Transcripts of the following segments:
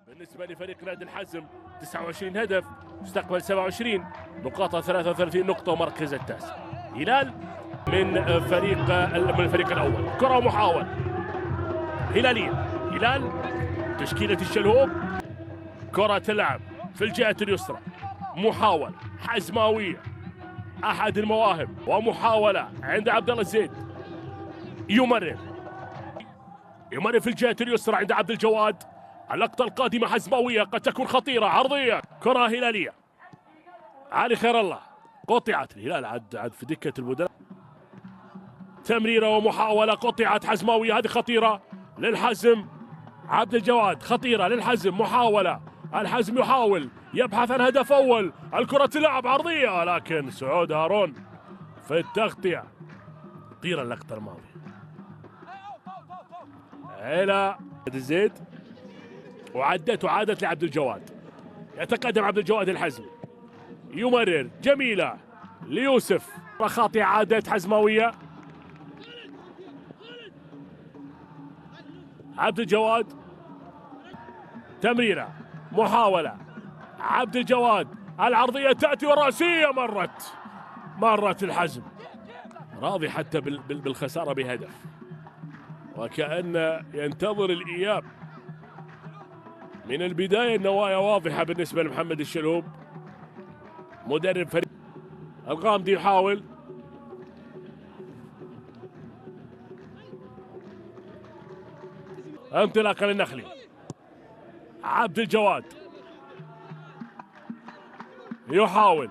بالنسبة لفريق نادي الحزم 29 هدف، مستقبل 27 نقاطه 33 نقطة ومركز التاسع. هلال من الفريق الأول، كرة محاول هلالية. هلال تشكيلة الشلهوب، كرة تلعب في الجهة اليسرى، محاولة حزماوية أحد المواهب ومحاولة عند عبد الله الزيد، يمرر في الجهة اليسرى عند عبد الجواد. اللقطة القادمة حزماوية قد تكون خطيرة، عرضية، كرة هلالية. علي خير الله قطعت، الهلال عاد في دكة البدلاء. تمريرة ومحاولة قطعت حزماوية، هذه خطيرة للحزم. عبد الجواد خطيرة للحزم، محاولة، الحزم يحاول يبحث عن هدف أول، الكرة تلعب عرضية لكن سعود هارون في التغطية. خطيرة اللقطة الماضية إلى الزيد وعادت لعبد الجواد. يتقدم عبد الجواد الحزمي، يمرر جميلة ليوسف، خاطئة عادت حزماوية. عبد الجواد تمريرة محاولة، عبد الجواد العرضية تأتي والرأسية مرت الحزم، راضي حتى بالخسارة بهدف وكأن ينتظر الإياب من البداية. النوايا واضحة بالنسبة لمحمد الشلهوب مدرب فريق. الغامدي يحاول، انطلاقا للنخلي. عبد الجواد يحاول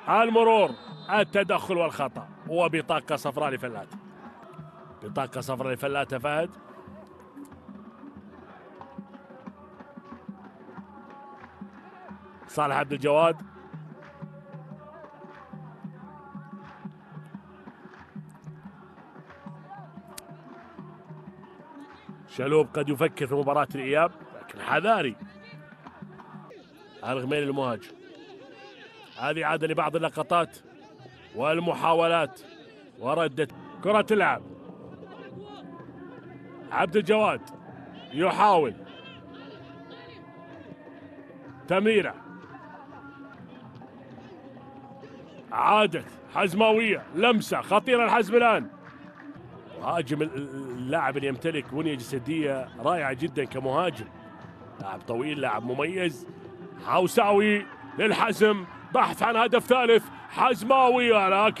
المرور، التدخل والخطأ وبطاقة صفراء لفلات. بطاقة صفراء لفلات فهد. صالح عبد الجواد شلهوب قد يفكر في مباراة الإياب لكن حذاري. الغميل المهاجم، هذه عادة لبعض اللقطات والمحاولات وردت. كرة تلعب، عبد الجواد يحاول تمريرة، عادت حزماوية، لمسة خطيرة الحزم الآن. مهاجم اللاعب اللي يمتلك بنية جسدية رائعة جدا كمهاجم، لاعب طويل، لاعب مميز. حوساوي للحزم، بحث عن هدف ثالث، حزماوي لكن